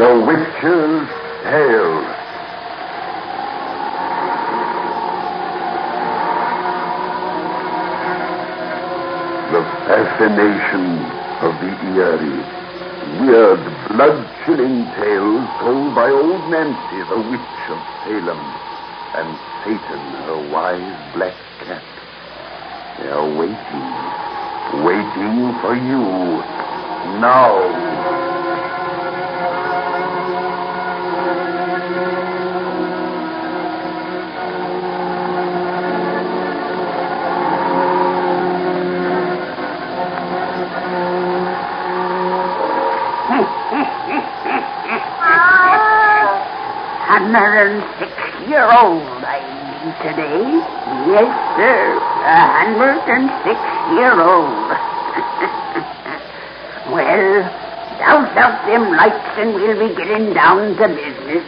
The Witch's Tale. The fascination of the eerie, weird, blood-chilling tales told by old Nancy, the Witch of Salem, and Satan, her wise black cat. They are waiting for you now. And 6-year-old I be today. Yes, sir. 106-year-old. Well, douse out them lights and we'll be getting down to business.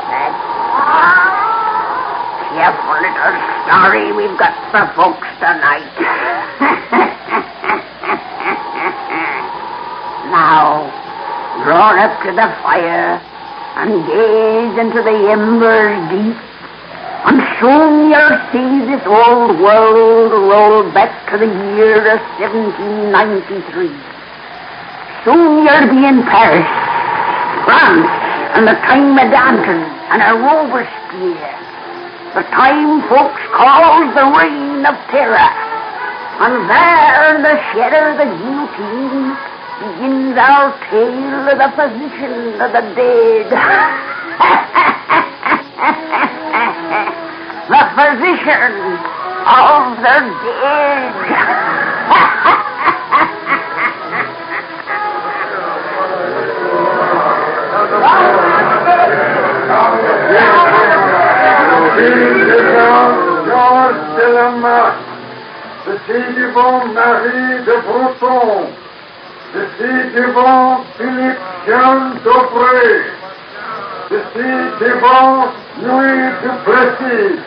That cheerful little story we've got for folks tonight. Now, draw up to the fire and gaze into the embers deep, and soon you'll see this old world roll back to the year of 1793. Soon you'll be in Paris, France, and the time of Danton and a Robespierre, the time folks calls the Reign of Terror, and there in the shadow of the guillotine begins our tale of the physician of the dead. The physician of the dead. Georges de la Marque, the ci-devant Marie de Breton, the ci-devant Philippe Jean Dobré, the ci-devant Louis de Plessis,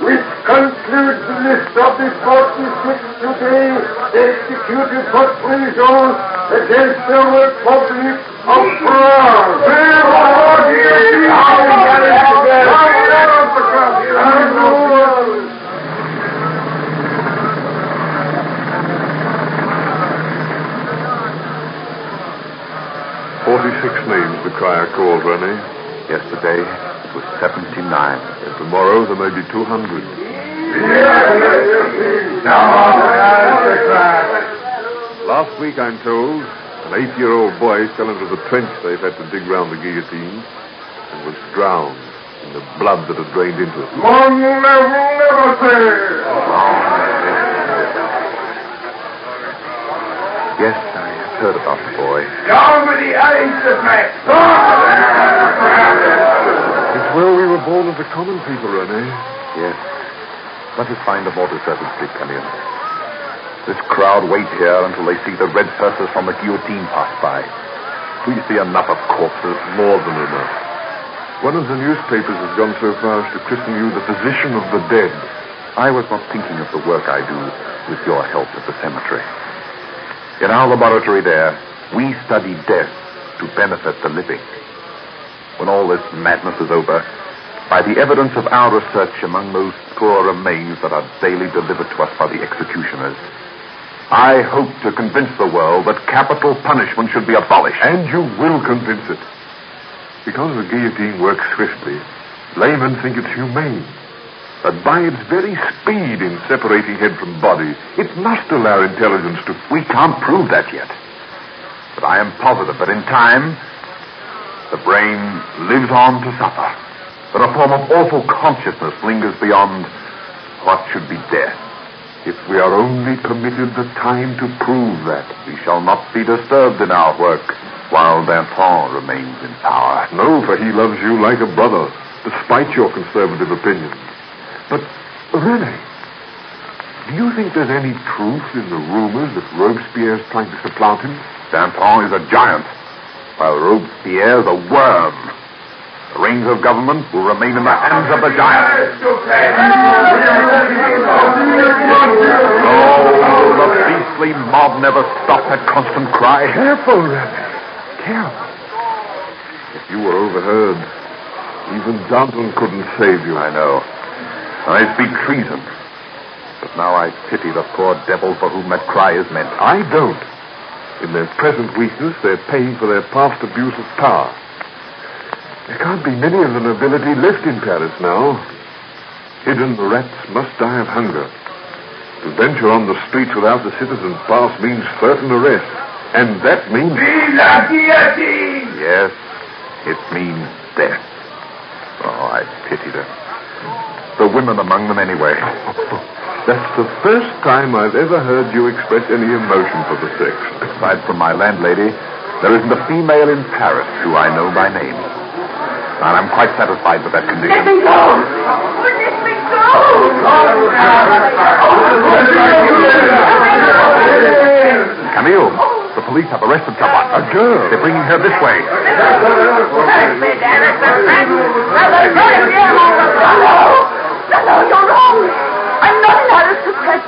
which concludes the list of the 46 today executed for treason against the Republic of France. Names the crier called, René. Yesterday, it was 79. And tomorrow, there may be 200. Last week, I'm told, an 8-year-old boy fell into the trench they've had to dig round the guillotine and was drowned in the blood that had drained into it. Yes, I have heard about the boy. It's well we were born into common people, René. Yes. Let us find the more deserted street, come in. This crowd wait here until they see the red hearses from the guillotine pass by. We see enough of corpses. More than enough. One of the newspapers has gone so far as to christen you the physician of the dead. I was not thinking of the work I do with your help at the cemetery. In our laboratory there, we study death to benefit the living. When all this madness is over, by the evidence of our research among those poor remains that are daily delivered to us by the executioners, I hope to convince the world that capital punishment should be abolished. And you will convince it. Because the guillotine works swiftly, laymen think it's humane. But by its very speed in separating head from body, it must allow intelligence to... We can't prove that yet. But I am positive that in time, the brain lives on to suffer. That a form of awful consciousness lingers beyond what should be death. If we are only permitted the time to prove that. We shall not be disturbed in our work while Danton remains in power. No, for he loves you like a brother, despite your conservative opinions. But, René, do you think there's any truth in the rumors that Robespierre's trying to supplant him? Danton is a giant, while Robespierre's a worm. The reins of government will remain in the hands of the giant. Oh, the beastly mob never stopped that constant cry. Careful, René. Careful. If you were overheard, even Danton couldn't save you. I know. I speak treason. But now I pity the poor devil for whom that cry is meant. I don't. In their present weakness, they're paying for their past abuse of power. There can't be many of the nobility left in Paris now. Hidden rats must die of hunger. To venture on the streets without the citizen's pass means certain arrest. And that means... La guillotine! Yes, it means death. Oh, I pity them. The women among them anyway. That's the first time I've ever heard you express any emotion for the sex. Aside from my landlady, there isn't a female in Paris who I know by name. And I'm quite satisfied with that condition. Let me go! Let me go! Camille, the police have arrested someone. A girl. They're bringing her this way. No, you're wrong. I'm not an aristocrat.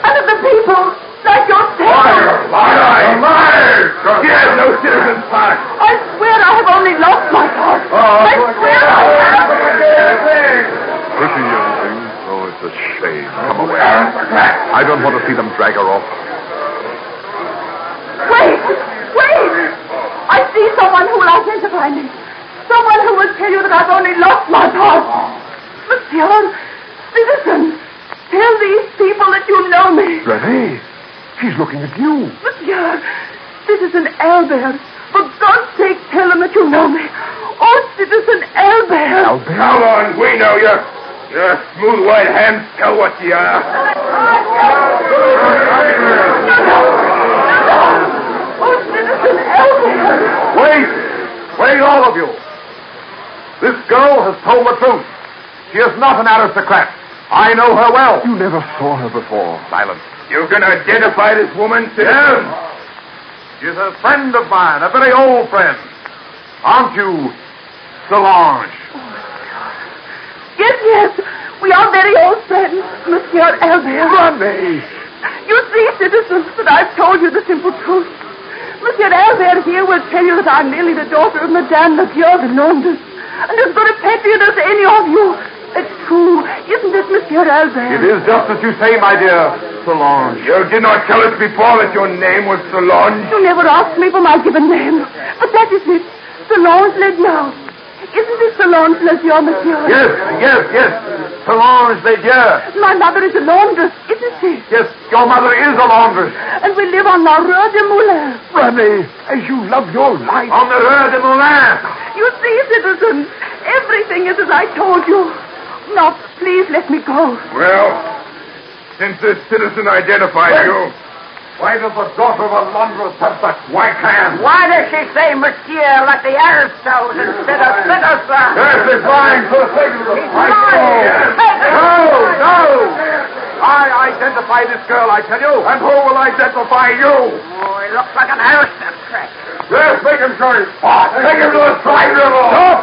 I'm of the people, like yourself. Liar! She has no citizen's pass. I swear I have only lost my pass. I swear I have. Pretty young thing. Oh, it's a shame. Come away. I don't want to see them drag her off. Wait! I see someone who will identify me. Someone who will tell you that I've only lost my pass. Monsieur, citizen, tell these people that you know me. Renee, she's looking at you. Monsieur, Citizen Albert, for God's sake, tell them that you know me. Oh, Citizen Albert. Albert? Come on, we know you. Your smooth white hands tell what you are. Oh, Citizen Albert. Wait, all of you. This girl has told the truth. She is not an aristocrat. I know her well. You never saw her before. Silence. You can identify this woman, citizen? She's a friend of mine, a very old friend. Aren't you, Solange? Yes. We are very old friends, Monsieur Albert. Renee! You see, citizens, that I've told you the simple truth. Monsieur Albert here will tell you that I'm merely the daughter of Madame la Cure de Londres, and as good a patriot as any of you. It's true, isn't it, Monsieur Albert? It is just as you say, my dear Solange. You did not tell us before that your name was Solange. You never asked me for my given name, but that is it. Solange Ledieu. Isn't it Solange Ledieu, Monsieur? Yes. Solange Ledieu. My mother is a laundress, isn't she? Yes, your mother is a laundress. And we live on la Rue de Moulin. Renee, as you love your life. On the Rue de Moulin. You see, citizens, everything is as I told you. Now, please let me go. Well, since this citizen identified you... Why does the daughter of a laundress have such white hands? Why does she say monsieur like the aristos instead of citizen? Yes, he's lying for the sake of the No! I identify this girl, I tell you. And who will identify you? Oh, he looks like an aristocrat. Yes, make him show his pass. Take him to the side river. Stop!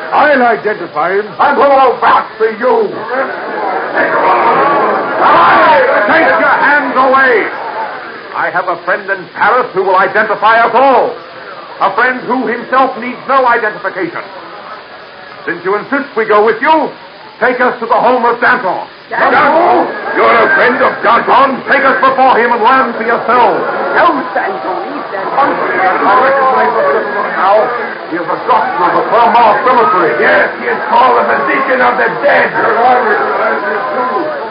I'll identify him. And who will vouch for you? Take your hands away. I have a friend in Paris who will identify us all. A friend who himself needs no identification. Since you insist we go with you, take us to the home of Danton. Danton? You're a friend of Danton? Take us before him and learn for yourselves. No, Danton, he's Danton. I recognize the citizen now. He is a doctor of the Clermont Cemetery. Yes, he is called the physician of the dead. Your Honor,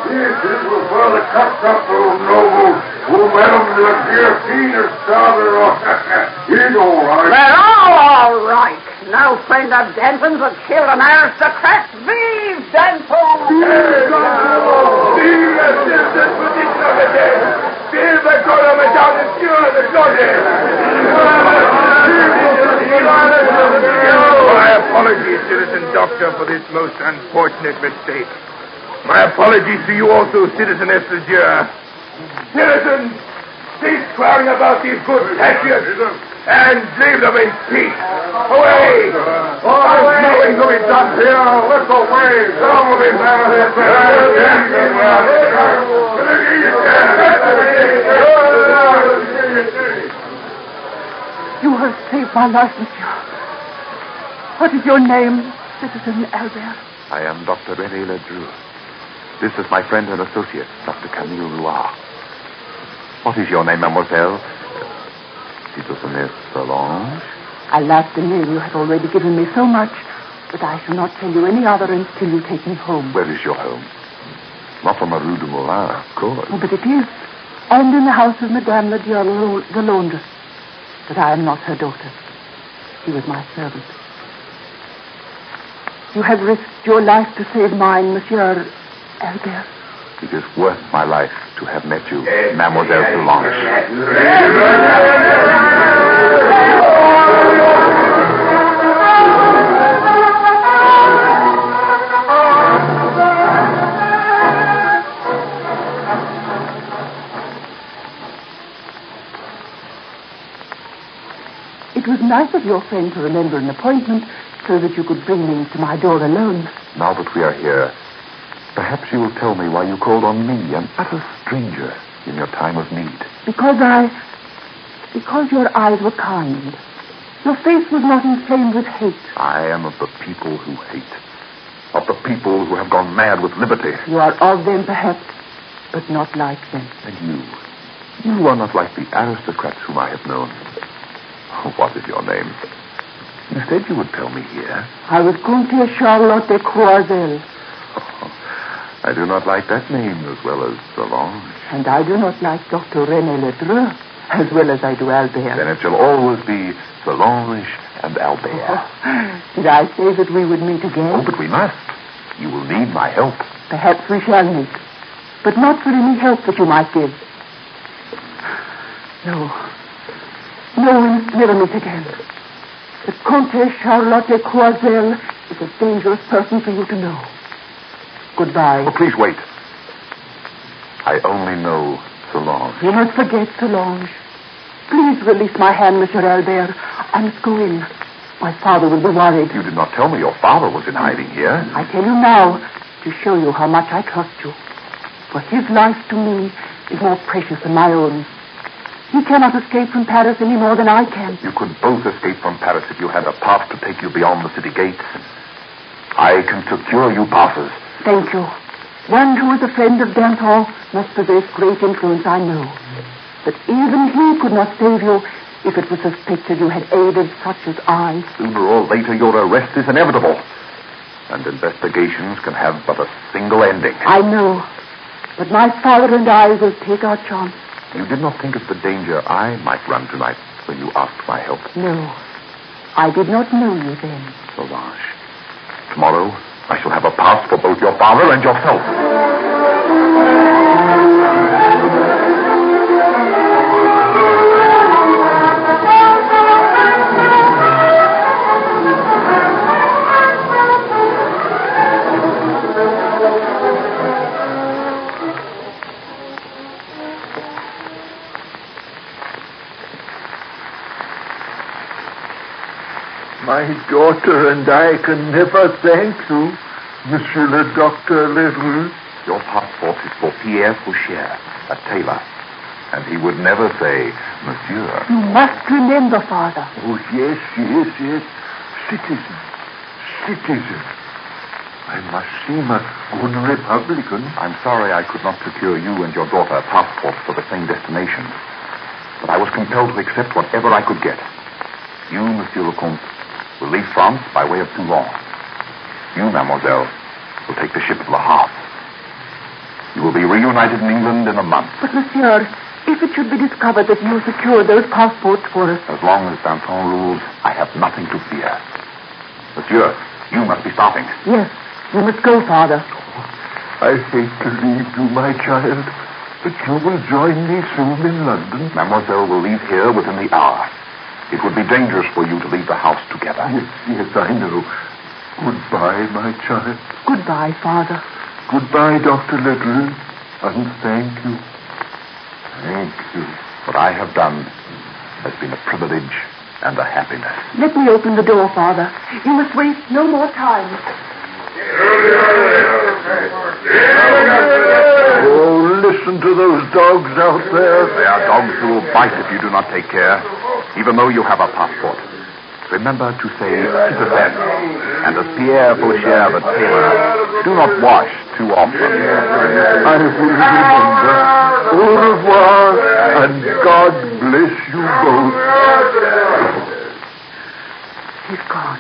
this is for the Cackle noble who Madame la Guillotine is father of. He's all right. They're all right. No friend of Danton's will kill an aristocrat. Vive Danton! Vive la citizen physician of the dead. Vive the God of Madame la Cure de Londres. My apologies, citizen doctor, for this most unfortunate mistake. My apologies to you also, Citizeness Ledieu. Citizens, cease crowding about these good patriots and leave them in peace. Away! There's nothing to be done here. Let's away. Some will be You have saved my life, monsieur. What is your name, Citizen Albert? I am Dr. René Ledru. This is my friend and associate, Dr. Camille Loire. What is your name, mademoiselle? Citizeness Solange? I lacked the name you had already given me so much, but I shall not tell you any other until you take me home. Where is your home? Not on the Rue du Moulin, of course. Oh, but it is. And in the house of Madame the laundress. But I am not her daughter. She was my servant. You have risked your life to save mine, Monsieur Albert. It is worth my life to have met you, Mademoiselle Solange. It was nice of your friend to remember an appointment so that you could bring me to my door alone. Now that we are here, perhaps you will tell me why you called on me, an utter stranger, in your time of need. Because your eyes were kind. Your face was not inflamed with hate. I am of the people who hate. Of the people who have gone mad with liberty. You are of them, perhaps, but not like them. And you are not like the aristocrats whom I have known. What is your name? You said you would tell me here. I was Comtesse Charlotte de Croisel. I do not like that name as well as Solange. And I do not like Dr. René Ledru as well as I do Albert. Then it shall always be Solange and Albert. Did I say that we would meet again? Oh, but we must. You will need my help. Perhaps we shall meet. But not for any help that you might give. No, we must never meet again. The Comtesse Charlotte de Croisel is a dangerous person for you to know. Goodbye. Oh, please wait. I only know Solange. You must forget Solange. Please release my hand, Monsieur Albert. I must go in. My father will be worried. You did not tell me your father was in hiding here. I tell you now to show you how much I trust you. For his life to me is more precious than my own. He cannot escape from Paris any more than I can. You could both escape from Paris if you had a pass to take you beyond the city gates. I can secure you passes. Thank you. One who is a friend of Danton must possess great influence, I know. But even he could not save you if it was suspected you had aided such as I. Sooner or later, your arrest is inevitable. And investigations can have but a single ending. I know. But my father and I will take our chance. You did not think of the danger I might run tonight when you asked my help. No. I did not know you then. Solange, tomorrow I shall have a pass for both your father and yourself. My daughter and I can never thank you, Monsieur le Docteur Ledru. Your passport is for Pierre Fouchier, a tailor. And he would never say, Monsieur. You must remember, Father. Oh, yes. Citizen. I must seem a good Republican. I'm sorry I could not procure you and your daughter passports for the same destination. But I was compelled to accept whatever I could get. You, Monsieur le Comte, will leave France by way of Toulon. You, mademoiselle, will take the ship to Le Havre. You will be reunited in England in a month. But, monsieur, if it should be discovered that you secured those passports for us... As long as Danton rules, I have nothing to fear. Monsieur, you must be starting. Yes, you must go, Father. I hate to leave you, my child, but you will join me soon in London. Mademoiselle will leave here within the hour. It would be dangerous for you to leave the house together. Yes, I know. Goodbye, my child. Goodbye, Father. Goodbye, Dr. Ledru, and thank you. Thank you. What I have done has been a privilege and a happiness. Let me open the door, Father. You must waste no more time. Oh, listen to those dogs out there. They are dogs who will bite if you do not take care, even though you have a passport. remember to say citizen, and as Pierre Fauchère the tailor, do not wash too often. I will remember. Au revoir, and God bless you both. He's gone.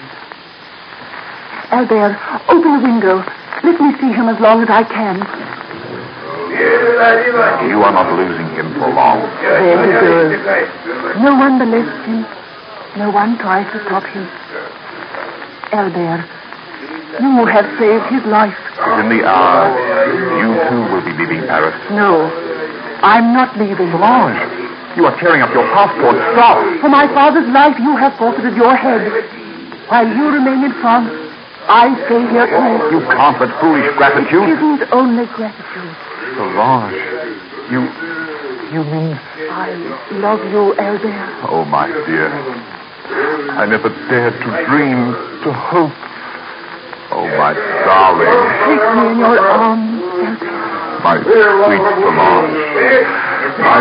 Albert, open the window. Let me see him as long as I can. You are not losing him for long. There he goes. No one molests him. No one tries to stop him. Albert, you have saved his life. Within the hour, you too will be leaving Paris. No, I'm not leaving. Solange, you are tearing up your passport. Stop! For my father's life, you have forfeited your head. While you remain in France, I stay here too. You can't let foolish gratitude... It isn't only gratitude. Solange, you mean... I love you, Albert. Oh, my dear. I never dared to dream, to hope. Oh, my darling. Take me in your arms, Albert. My sweet Solange. My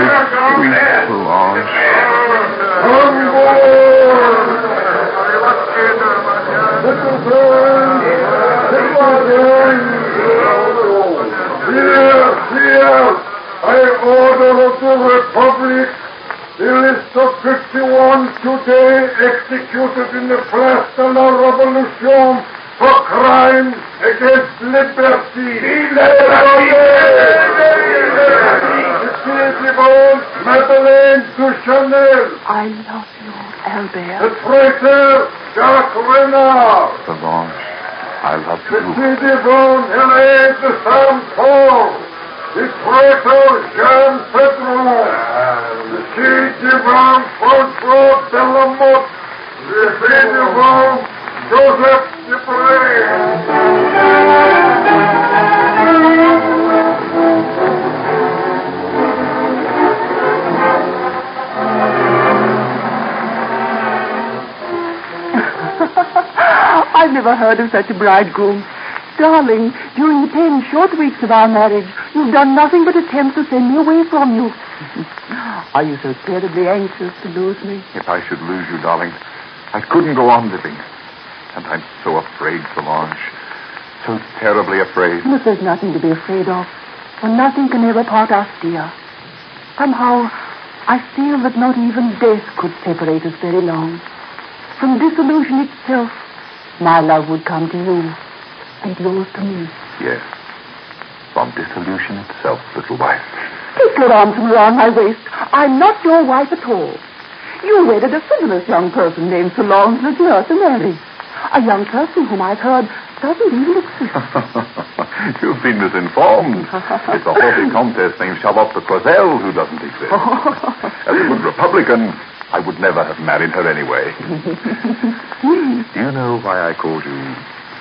sweet Solange. Here, I order of the Republic the list of 51 today executed in the Place de la Revolution for crimes against liberty. Madeleine Duchanel. I love you, Albert. The traitor, Jacques Renard. Solange, I love The you. citizen Hélène de Saint-Paul. The traitor, Jean Pedron. The citizen François de la Motte. The citizen Joseph Dupré. I've never heard of such a bridegroom. Darling, during the 10 short weeks of our marriage, you've done nothing but attempt to send me away from you. Are you so terribly anxious to lose me? If I should lose you, darling, I couldn't go on living. And I'm so afraid, Solange. So terribly afraid. But there's nothing to be afraid of. For nothing can ever part us, dear. Somehow, I feel that not even death could separate us very long. From dissolution itself, my love would come to you, and yours to me. Yes. From dissolution itself, little wife. Keep your arms around my waist. I'm not your wife at all. You wedded a frivolous young person named Solange Lejeune to marry. A young person whom I've heard doesn't even exist. You've been misinformed. It's a haughty countess named Charlotte de Courcelles who doesn't exist. As a good Republican, I would never have married her anyway. Do you know why I called you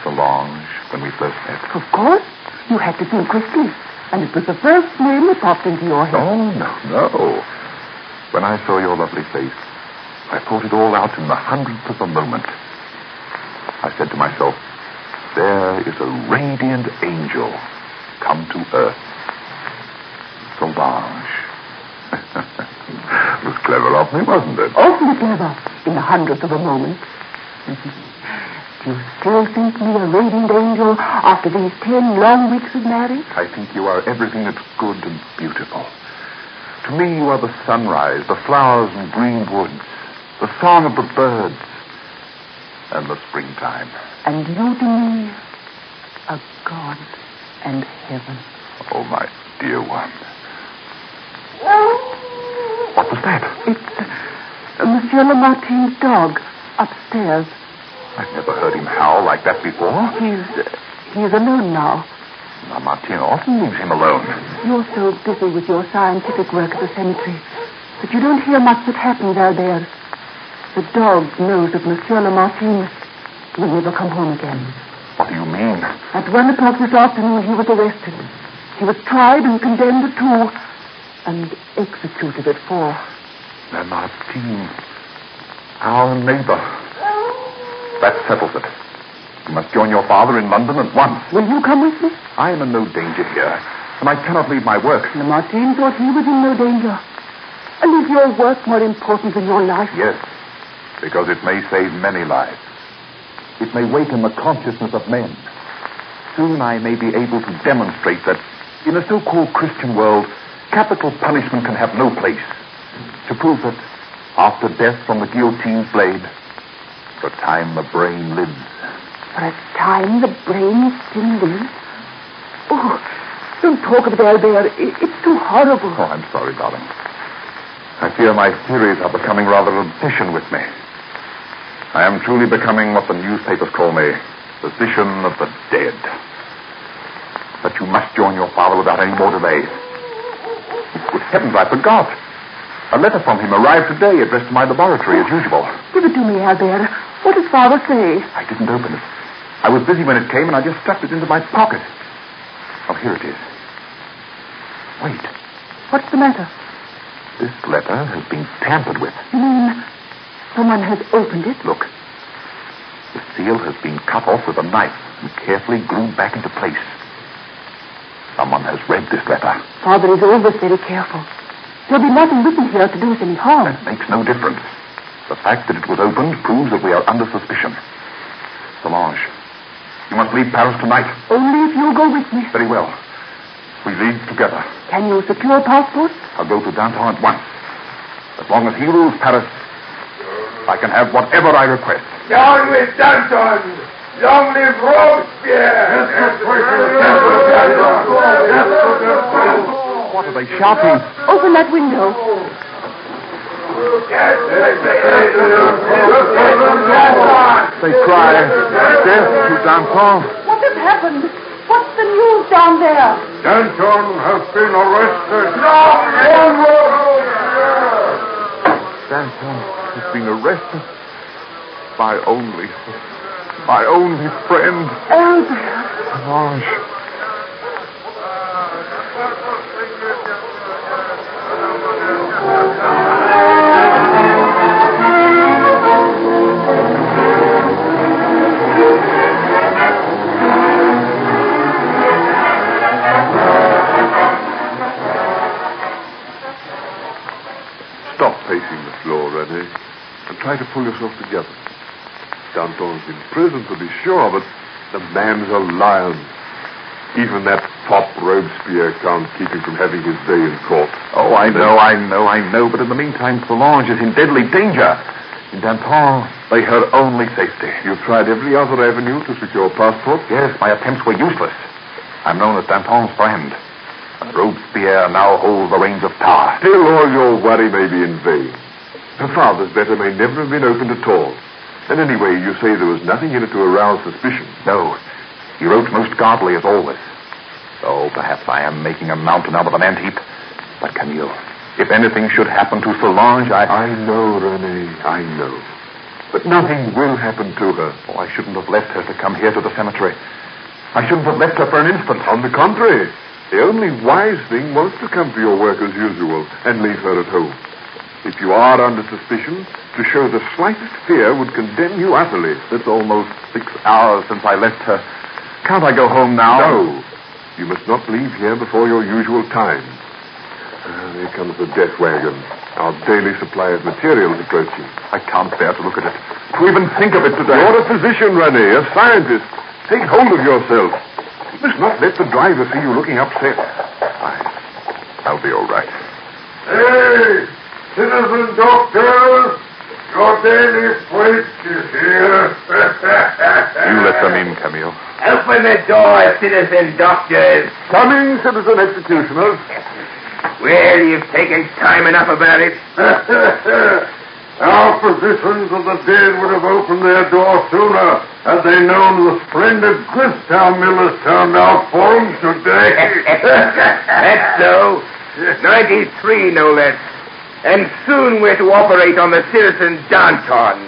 Solange when we first met? Of course. You had to think quickly. And it was the first name that popped into your head. Oh, no. When I saw your lovely face, I thought it all out in the hundredth of a moment. I said to myself, there is a radiant angel come to earth. Solange. It was clever of me, wasn't it? Awfully clever. In the hundredth of a moment. Do you still think me a radiant angel after these 10 long weeks of marriage? I think you are everything that's good and beautiful. To me, you are the sunrise, the flowers and green woods, the song of the birds, and the springtime. And you to me, a God and heaven. Oh, my dear one. What was that? It's Monsieur Lamartine's dog upstairs. I've never heard him howl like that before. He's alone now. Lamartine often leaves him alone. You're so busy with your scientific work at the cemetery that you don't hear much that happens out there. The dog knows that Monsieur Lamartine will never come home again. What do you mean? At 1 o'clock this afternoon, he was arrested. He was tried and condemned at 2 and executed at 4. Lamartine, our neighbor. That settles it. You must join your father in London at once. Will you come with me? I am in no danger here, and I cannot leave my work. Lamartine thought he was in no danger. And is your work more important than your life? Yes. Because it may save many lives. It may waken the consciousness of men. Soon I may be able to demonstrate that in a so-called Christian world, capital punishment can have no place. To prove that after death from the guillotine's blade, for a time the brain lives. For a time the brain still lives? Oh, don't talk of it, Albert. It's too horrible. Oh, I'm sorry, darling. I fear my theories are becoming rather an obsession with me. I am truly becoming what the newspapers call me, physician of the dead. But you must join your father without any more delay. Good heavens, I forgot. A letter from him arrived today, addressed to my laboratory as usual. Give it to me, Albert. What does Father say? I didn't open it. I was busy when it came, and I just stuffed it into my pocket. Oh, here it is. Wait. What's the matter? This letter has been tampered with. You mean someone has opened it? Look. The seal has been cut off with a knife and carefully glued back into place. Someone has read this letter. Father is always very careful. There'll be nothing written here to do us any harm. That makes no difference. The fact that it was opened proves that we are under suspicion. Solange, you must leave Paris tonight. Only if you go with me. Very well. We leave together. Can you secure passports? I'll go to Danton at once. As long as he rules Paris, I can have whatever I request. Down with Danton! Long live Robespierre! What are they shouting? Open that window. They cry, death to Danton. What has happened? What's the news down there? Danton has been arrested. Danton has been arrested. My only friend. Albert. Solange. Stop pacing the floor, René, and try to pull yourself together. Danton's in prison, to be sure, but the man's a lion. Even that fop Robespierre can't keep him from having his day in court. Oh, I know, but in the meantime, Solange is in deadly danger. In Danton, they her only safety. You've tried every other avenue to secure passport? Yes, my attempts were useless. I'm known as Danton's friend. And Robespierre now holds the reins of power. Still, all your worry may be in vain. Her father's letter may never have been opened at all. And anyway, you say there was nothing in it to arouse suspicion. No. He wrote most guardedly as always. Oh, perhaps I am making a mountain out of an ant-heap. But Camille, if anything should happen to Solange, I know, René, I know. But nothing will happen to her. Oh, I shouldn't have left her to come here to the cemetery. I shouldn't have left her for an instant. On the contrary, the only wise thing was to come to your work as usual and leave her at home. If you are under suspicion, to show the slightest fear would condemn you utterly. It's almost 6 hours since I left her. Can't I go home now? No. You must not leave here before your usual time. There comes the death wagon. Our daily supply of materials approaching. I can't bear to look at it. To even think of it today. You're a physician, René, a scientist. Take hold of yourself. You must not let the driver see you looking upset. I'll be all right. Hey, citizen doctor, your daily freight is here. You let them in, Camille. Open the door, citizen doctors. Coming, citizen executioners. Well, you've taken time enough about it. Our physicians of the dead would have opened their door sooner had they known the splendid gristtown millers turned out for them today. That's so. 93, no less. And soon we're to operate on the citizen Danton.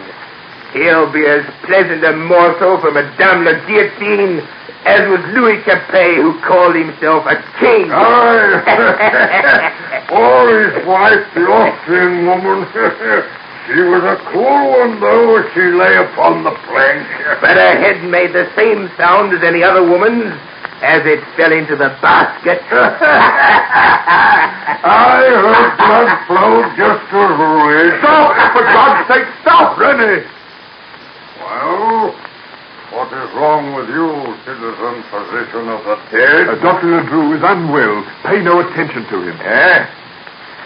He'll be as pleasant a morsel for Madame la Guillotine as was Louis Capet, who called himself a king. Aye. Or his wife, the Austrian woman. She was a cool one, though, as she lay upon the plank. But her head made the same sound as any other woman's as it fell into the basket. I heard blood flow just a little. Stop! For God's sake, stop, Rennie! Well, what is wrong with you, citizen physician of the dead? Dr. Drew is unwell. Pay no attention to him.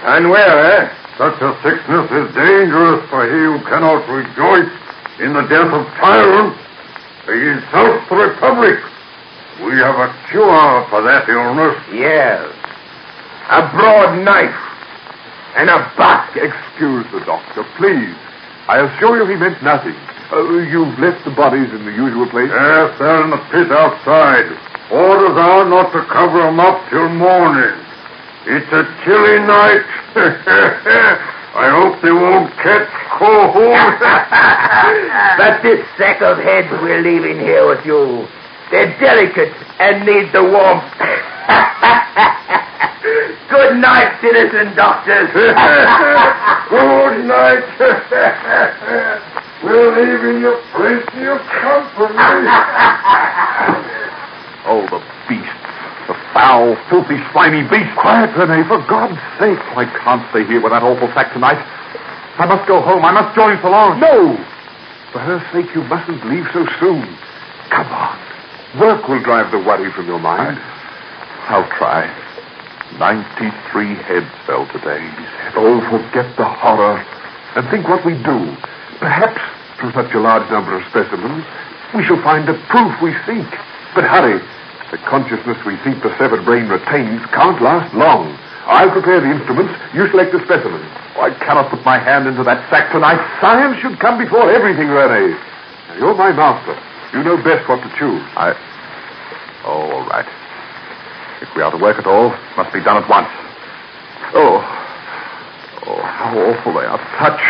Unwell, eh? Such a sickness is dangerous for he who cannot rejoice in the death of tyrants. He insults the Republic. We have a cure for that illness. Yes. A broad knife and a butt. Excuse the doctor, please. I assure you he meant nothing. You've left the bodies in the usual place? Yes, they're in the pit outside. Orders are not to cover them up till morning. It's a chilly night. I hope they won't catch cold. But this sack of heads we're leaving here with you, they're delicate and need the warmth. Good night, citizen doctors. Good night. We're leaving you plenty of company. Oh, the beasts. The foul, filthy, slimy beasts. Quiet, Renee, for God's sake. I can't stay here with that awful sack tonight. I must go home. I must join Solange. No! For her sake, you mustn't leave so soon. Come on. Work will drive the worry from your mind. I'll try. 93 heads fell today. Oh, forget the horror and think what we do. Perhaps, from such a large number of specimens, we shall find the proof we seek. But hurry. The consciousness we think the severed brain retains can't last long. I'll prepare the instruments. You select the specimen. I cannot put my hand into that sack tonight. Science should come before everything, Rene. Now, you're my master. You know best what to choose. Oh, all right. If we are to work at all, it must be done at once. Oh, how awful they are to touch.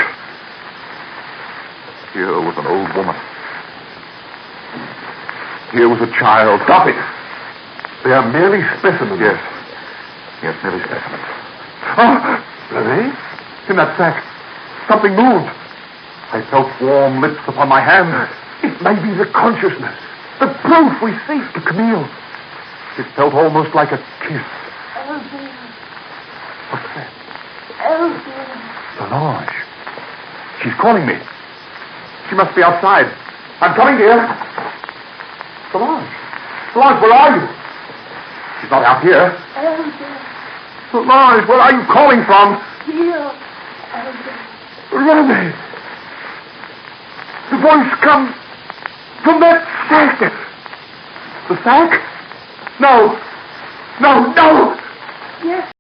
Here was an old woman. Here was a child. Stop it! They are merely specimens. Yes, merely specimens. Oh, Rene? In that sack, something moved. I felt warm lips upon my hand. It may be the consciousness, the proof we seek. To Camille. It felt almost like a kiss. Elsie. What's that? Elsie. Solange. She's calling me. She must be outside. I'm coming, dear. Solange. Solange, where are you? She's not out here. Elsie. Solange, where are you calling from? Here. Elsie. Rene. The voice comes from that sack. The sack? No. No. Yes.